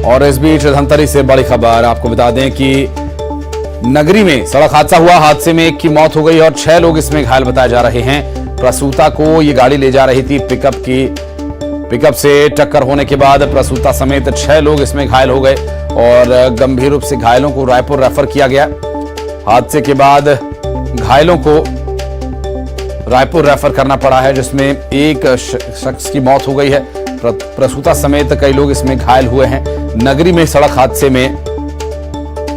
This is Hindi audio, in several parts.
और इस बीच धमतरी से बड़ी खबर आपको बता दें कि नगरी में सड़क हादसा हुआ। हादसे में एक की मौत हो गई और 6 लोग इसमें घायल बताए जा रहे हैं। प्रसूता को ये गाड़ी ले जा रही थी। पिकअप से टक्कर होने के बाद प्रसूता समेत 6 लोग इसमें घायल हो गए और गंभीर रूप से घायलों को रायपुर रेफर किया गया। हादसे के बाद घायलों को रायपुर रेफर करना पड़ा है, जिसमें एक शख्स की मौत हो गई है। प्रसूता समेत कई लोग इसमें घायल हुए हैं। नगरी में सड़क हादसे में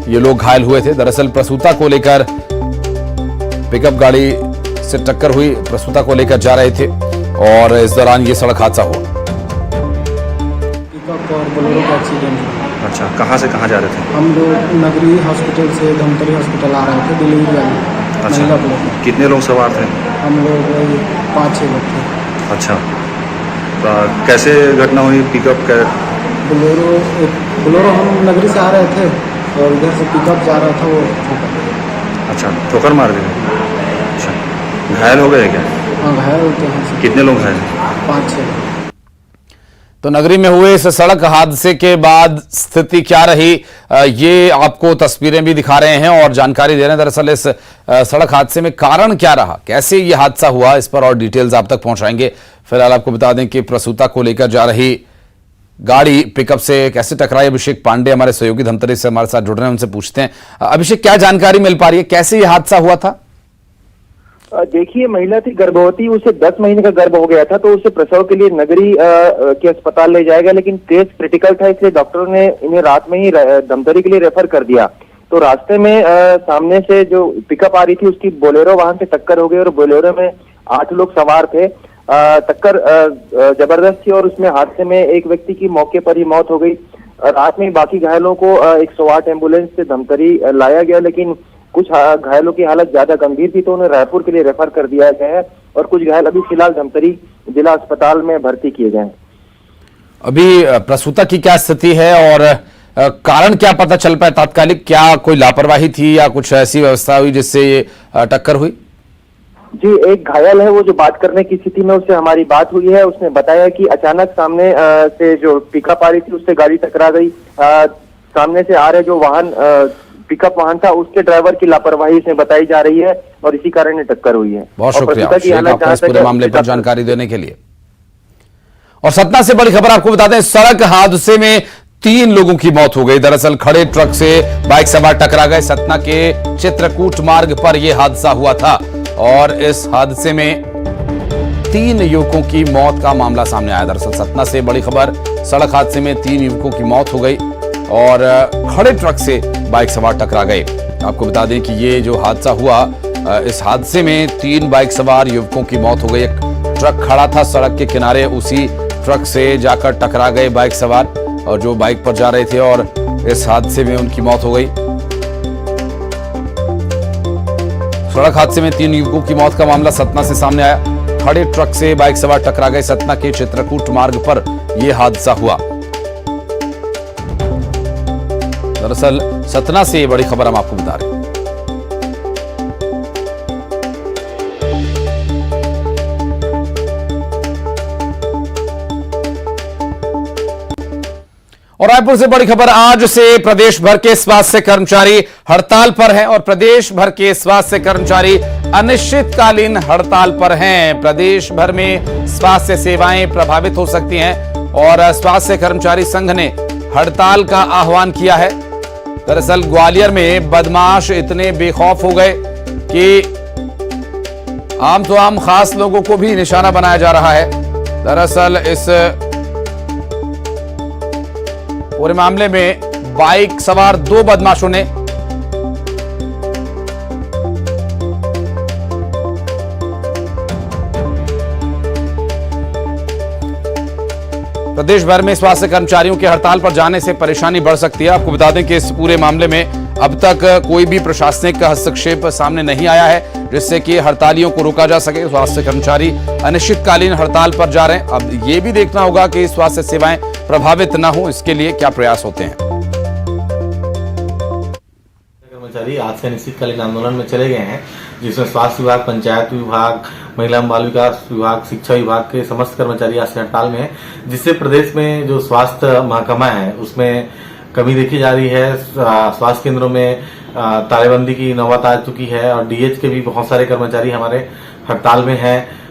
ये लोग घायल हुए थे। दरअसल प्रसूता को लेकर पिकअप गाड़ी से टक्कर हुई। प्रसूता को लेकर जा रहे थे और इस दौरान ये सड़क हादसा हुआ। पिकअप और बोलेरो का एक्सीडेंट हुआ। अच्छा, कहाँ से कहाँ जा रहे थे? हम लोग नगरी हॉस्पिटल से धमतरी हॉस्पिटल आ रहे थे डिलीवरी वाली। अच्छा, कितने लोग सवार थे? हम लोग 5-6 लोग थे। अच्छा, तो कैसे घटना हुई? पिकअप का बोलेरो हम नगरी से आ रहे थे और उधर से पिकअप जा रहा था, वो ठोकर। अच्छा, ठोकर मार गए। अच्छा, घायल हो गए क्या? हाँ, घायल होते हैं। कितने लोग घायल? 5-6। तो नगरी में हुए इस सड़क हादसे के बाद स्थिति क्या रही, ये आपको तस्वीरें भी दिखा रहे हैं और जानकारी दे रहे हैं। दरअसल इस सड़क हादसे में कारण क्या रहा, कैसे ये हादसा हुआ, इस पर और डिटेल्स आप तक पहुंचाएंगे। फिलहाल आपको बता दें कि प्रसूता को लेकर जा रही गाड़ी पिकअप से कैसे टकराई। अभिषेक पांडे हमारे सहयोगी धमतरी से हमारे साथ जुड़ रहे हैं, उनसे पूछते हैं। अभिषेक, क्या जानकारी मिल पा रही है, कैसे ये हादसा हुआ था? देखिए, महिला थी गर्भवती, उसे 10 महीने का गर्भ हो गया था, तो उसे प्रसव के लिए नगरी के अस्पताल ले जाएगा, लेकिन केस क्रिटिकल था, इसलिए डॉक्टरों ने इन्हें रात में ही धमतरी के लिए रेफर कर दिया। तो रास्ते में सामने से जो पिकअप आ रही थी उसकी बोलेरो वाहन से टक्कर हो गई और बोलेरो में 8 लोग सवार थे। टक्कर जबरदस्त थी और उसमें हादसे में एक व्यक्ति की मौके पर ही मौत हो गई। रात में बाकी घायलों को 108 एम्बुलेंस से धमतरी लाया गया, लेकिन कुछ घायलों की हालत ज्यादा गंभीर थी, तो उन्हें रायपुर के लिए रेफर कर दिया गया है और कुछ घायल अभी फिलहाल धमतरी जिला अस्पताल में भर्ती किए गए हैं। अभी प्रसूता की क्या स्थिति है और कारण क्या पता चल पाया तात्कालिक? क्या कोई लापरवाही थी या कुछ ऐसी व्यवस्था हुई जिससे ये टक्कर हुई? जी, एक घायल है, वो जो बात करने की स्थिति में उससे हमारी बात हुई है। उसने बताया कि अचानक सामने से जो पिकअप आ रही थी उससे गाड़ी टकरा गई। सामने से आ रहे जो वाहन पिकअप वाहन था उसके ड्राइवर की लापरवाही इसमें बताई जा रही है और इसी कारण ये टक्कर हुई है। बहुत शुक्रिया आपका इस पूरे मामले पर जानकारी देने के लिए। और सतना से बड़ी खबर आपको बताते हैं, सड़क हादसे में 3 लोगों की मौत हो गई। दरअसल खड़े ट्रक से बाइक सवार टकरा गए। सतना के चित्रकूट मार्ग पर यह हादसा हुआ था और इस हादसे में 3 युवकों की मौत का मामला सामने आया। दरअसल सतना से बड़ी खबर, सड़क हादसे में 3 युवकों की मौत हो गई और खड़े ट्रक से बाइक सवार टकरा गए। आपको बता दें कि ये जो हादसा हुआ, इस हादसे में 3 बाइक सवार युवकों की मौत हो गई। एक ट्रक खड़ा था सड़क के किनारे, उसी ट्रक से जाकर टकरा गए बाइक सवार और जो बाइक पर जा रहे थे और इस हादसे में उनकी मौत हो गई। सड़क हादसे में 3 युवकों की मौत का मामला सतना से सामने आया। खड़े ट्रक से बाइक सवार टकरा गए। सतना के चित्रकूट मार्ग पर यह हादसा हुआ। दरअसल सतना से ये बड़ी खबर हम आपको बता रहे हैं। और रायपुर से बड़ी खबर, आज से प्रदेश भर के स्वास्थ्य कर्मचारी हड़ताल पर हैं और प्रदेश भर के स्वास्थ्य कर्मचारी अनिश्चितकालीन हड़ताल पर हैं। प्रदेश भर में स्वास्थ्य सेवाएं प्रभावित हो सकती हैं और स्वास्थ्य कर्मचारी संघ ने हड़ताल का आह्वान किया है। दरअसल ग्वालियर में बदमाश इतने बेखौफ हो गए कि आम तो आम खास लोगों को भी निशाना बनाया जा रहा है। दरअसल इस पूरे मामले में बाइक सवार 2 बदमाशों ने प्रदेश भर में स्वास्थ्य कर्मचारियों के हड़ताल पर जाने से परेशानी बढ़ सकती है। आपको बता दें कि इस पूरे मामले में अब तक कोई भी प्रशासनिक हस्तक्षेप सामने नहीं आया है जिससे कि हड़तालियों को रोका जा सके। स्वास्थ्य कर्मचारी अनिश्चितकालीन हड़ताल पर जा रहे हैं। अब ये भी देखना होगा कि स्वास्थ्य सेवाएं प्रभावित न हो, इसके लिए क्या प्रयास होते हैं। कर्मचारी आज से अनिश्चितकालीन आंदोलन में चले गए हैं। जिसमें स्वास्थ्य विभाग, पंचायत विभाग, महिला एवं बाल विकास विभाग, शिक्षा विभाग के समस्त कर्मचारी आज से हड़ताल में है, जिससे प्रदेश में जो स्वास्थ्य महकमा है उसमें कमी देखी जा रही है। स्वास्थ्य केंद्रों में तालेबंदी की नौबत आ चुकी है और डीएच के भी बहुत सारे कर्मचारी हमारे हड़ताल में हैं।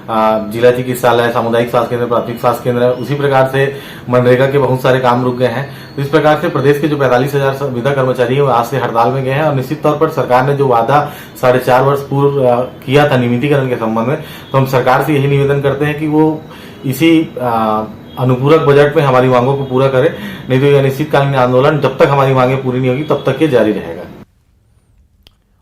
जिला चिकित्सालय, सामुदायिक स्वास्थ्य केंद्र, प्राथमिक स्वास्थ्य केंद्र, उसी प्रकार से मनरेगा के बहुत सारे काम रुक गए हैं। तो इस प्रकार से प्रदेश के जो 45,000 संविदा कर्मचारी है वो आज से हड़ताल में गए हैं और निश्चित तौर पर सरकार ने जो वादा 4.5 वर्ष पूर्व किया था नियमितीकरण के संबंध में, तो हम सरकार से यही निवेदन करते हैं कि वो इसी अनुपूरक बजट में हमारी मांगों को पूरा करे, नहीं तो यह अनिश्चितकालीन आंदोलन जब तक हमारी मांगे पूरी नहीं होगी तब तक ये जारी रहेगा।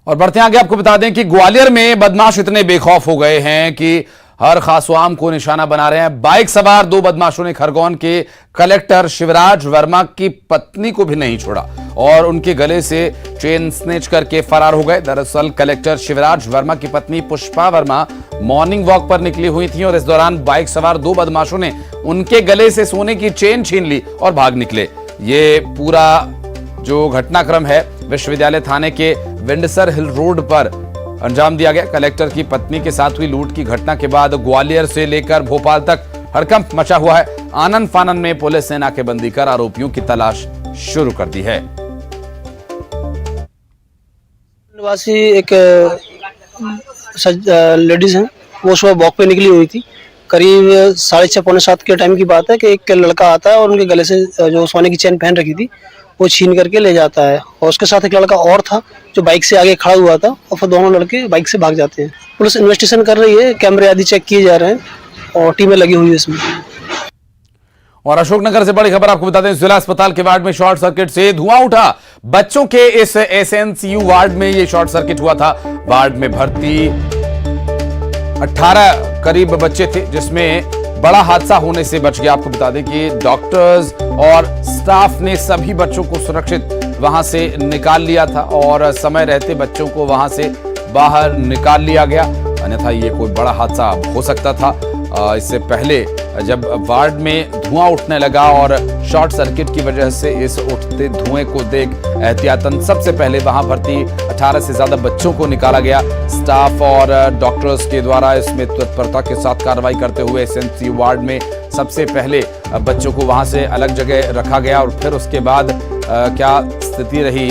और बढ़ते आगे आपको बता दें कि ग्वालियर में बदमाश इतने बेखौफ हो गए हैं कि हर खासवाम को निशाना बना रहे हैं। बाइक सवार 2 बदमाशों ने खरगोन के कलेक्टर शिवराज वर्मा की पत्नी को भी नहीं छोड़ा और उनके गले से चेन स्नेच करके फरार हो गए। दरअसल कलेक्टर शिवराज वर्मा की पत्नी पुष्पा वर्मा मॉर्निंग वॉक पर निकली हुई थी और इस दौरान बाइक सवार 2 बदमाशों ने उनके गले से सोने की चेन छीन ली और भाग निकले। ये पूरा जो घटनाक्रम है विश्वविद्यालय थाने के विंडसर हिल रोड पर अंजाम दिया गया। कलेक्टर की पत्नी के साथ हुई लूट की घटना के बाद ग्वालियर से लेकर भोपाल तक हड़कंप मचा हुआ है। आनन फानन में पुलिस ने नाकेबंदी कर आरोपियों की तलाश शुरू कर दी है। निवासी एक लेडीज हैं, वो सुबह वॉक पे निकली हुई थी। करीब 6:30 पौने 7 के टाइम की बात है कि एक लड़का आता है और उनके गले से जो सोने की चेन पहन रखी थी वो छीन करके ले जाता है और उसके साथ एक लड़का और था जो बाइक से आगे खड़ा हुआ था और फिर दोनों लड़के बाइक से भाग जाते हैं। पुलिस इन्वेस्टिगेशन कर रही है, कैमरे आदि चेक किए जा रहे हैं और टीमें लगी हुई है इसमें। और अशोकनगर से बड़ी खबर आपको बता दें, जिला अस्पताल के वार्ड में शॉर्ट सर्किट से धुआं उठा। बच्चों के इस एसएनसीयू वार्ड में यह शॉर्ट सर्किट हुआ था। वार्ड में भर्ती 18 करीब बच्चे थे, जिसमें बड़ा हादसा होने से बच गया। आपको बता दें कि डॉक्टर्स और स्टाफ ने सभी बच्चों को सुरक्षित वहां से निकाल लिया था और समय रहते बच्चों को वहां से बाहर निकाल लिया गया, अन्यथा ये कोई बड़ा हादसा हो सकता था। इससे पहले जब वार्ड में धुआं उठने लगा और शॉर्ट सर्किट की वजह से इस उठते धुएं को देख एहतियातन सबसे पहले वहां भर्ती 18 से ज्यादा बच्चों को निकाला गया। स्टाफ और डॉक्टर्स के द्वारा इसमें तत्परता के साथ कार्रवाई करते हुए एसएनसीयू वार्ड में सबसे पहले बच्चों को वहां से अलग जगह रखा गया और फिर उसके बाद क्या स्थिति रही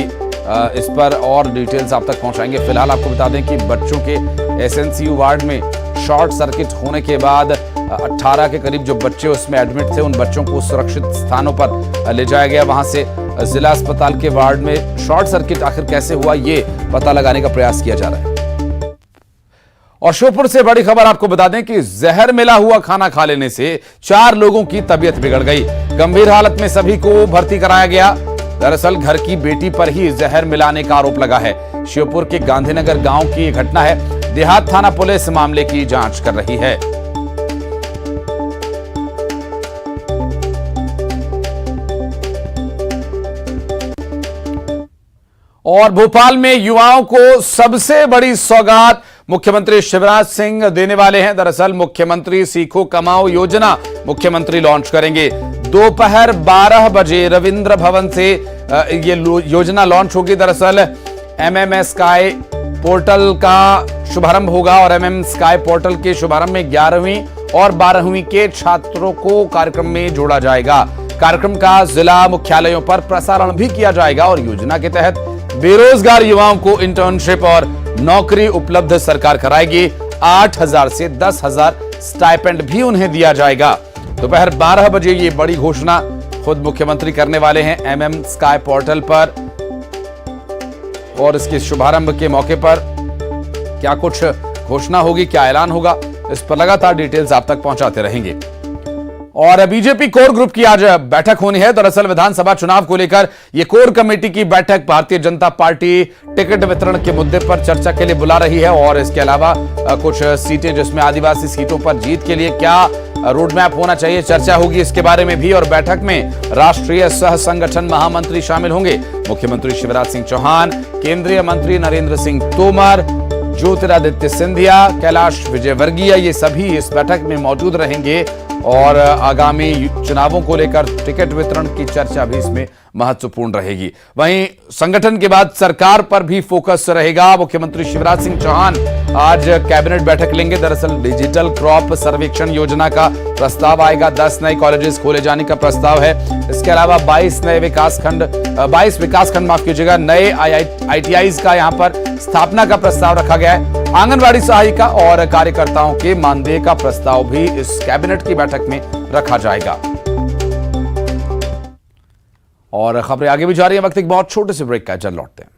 इस पर और डिटेल्स आप तक पहुंचाएंगे। फिलहाल आपको बता दें कि बच्चों के एसएनसीयू वार्ड में शॉर्ट सर्किट होने के बाद 18 के करीब जो बच्चे उसमें एडमिट थे उन बच्चों को सुरक्षित स्थानों पर ले जाया गया। वहां से जिला अस्पताल के वार्ड में शॉर्ट सर्किट आखिर कैसे हुआ ये पता लगाने का प्रयास किया जा रहा है। और श्योपुर से बड़ी खबर आपको बता दें कि जहर मिला हुआ खाना खा लेने से 4 लोगों की तबीयत बिगड़ गई। गंभीर हालत में सभी को भर्ती कराया गया। दरअसल घर की बेटी पर ही जहर मिलाने का आरोप लगा है। श्योपुर के गांधीनगर गांव की यह घटना है। देहात थाना पुलिस मामले की जांच कर रही है। और भोपाल में युवाओं को सबसे बड़ी सौगात मुख्यमंत्री शिवराज सिंह देने वाले हैं। दरअसल मुख्यमंत्री सीखो कमाओ योजना मुख्यमंत्री लॉन्च करेंगे। दोपहर 12 बजे रविंद्र भवन से ये योजना लॉन्च होगी। दरअसल एमएम स्काई पोर्टल का शुभारंभ होगा और एमएम स्काई पोर्टल के शुभारंभ में 11वीं और 12वीं के छात्रों को कार्यक्रम में जोड़ा जाएगा। कार्यक्रम का जिला मुख्यालयों पर प्रसारण भी किया जाएगा और योजना के तहत बेरोजगार युवाओं को इंटर्नशिप और नौकरी उपलब्ध सरकार कराएगी। 8,000 से 10,000 स्टाइपेंड भी उन्हें दिया जाएगा। दोपहर 12 बजे ये बड़ी घोषणा खुद मुख्यमंत्री करने वाले हैं एमएम स्काई पोर्टल पर और इसके शुभारंभ के मौके पर क्या कुछ घोषणा होगी, क्या ऐलान होगा, इस पर लगातार डिटेल्स आप तक पहुंचाते रहेंगे। और बीजेपी कोर ग्रुप की आज बैठक होनी है। दरअसल विधानसभा चुनाव को लेकर यह कोर कमेटी की बैठक भारतीय जनता पार्टी टिकट वितरण के मुद्दे पर चर्चा के लिए बुला रही है और इसके अलावा कुछ सीटें जिसमें आदिवासी सीटों पर जीत के लिए क्या रोड मैप होना चाहिए, चर्चा होगी इसके बारे में भी। और बैठक में राष्ट्रीय सह संगठन महामंत्री शामिल होंगे। मुख्यमंत्री शिवराज सिंह चौहान, केंद्रीय मंत्री नरेंद्र सिंह तोमर, ज्योतिरादित्य सिंधिया, कैलाश विजयवर्गीय, ये सभी इस बैठक में मौजूद रहेंगे और आगामी चुनावों को लेकर टिकट वितरण की चर्चा भी इसमें महत्वपूर्ण रहेगी। वहीं संगठन के बाद सरकार पर भी फोकस रहेगा। मुख्यमंत्री शिवराज सिंह चौहान आज कैबिनेट बैठक लेंगे। दरअसल डिजिटल क्रॉप सर्वेक्षण योजना का प्रस्ताव आएगा। 10 नए कॉलेजेस खोले जाने का प्रस्ताव है। इसके अलावा 22 विकासखंड माफ कीजिएगा, नए ITIs का यहां पर स्थापना का प्रस्ताव रखा गया है। आंगनबाड़ी सहायिका और कार्यकर्ताओं के मानदेय का प्रस्ताव भी इस कैबिनेट की बैठक में रखा जाएगा। और खबरें आगे भी जा रही है। वक्त एक बहुत छोटे से ब्रेक का, चल लौटते हैं।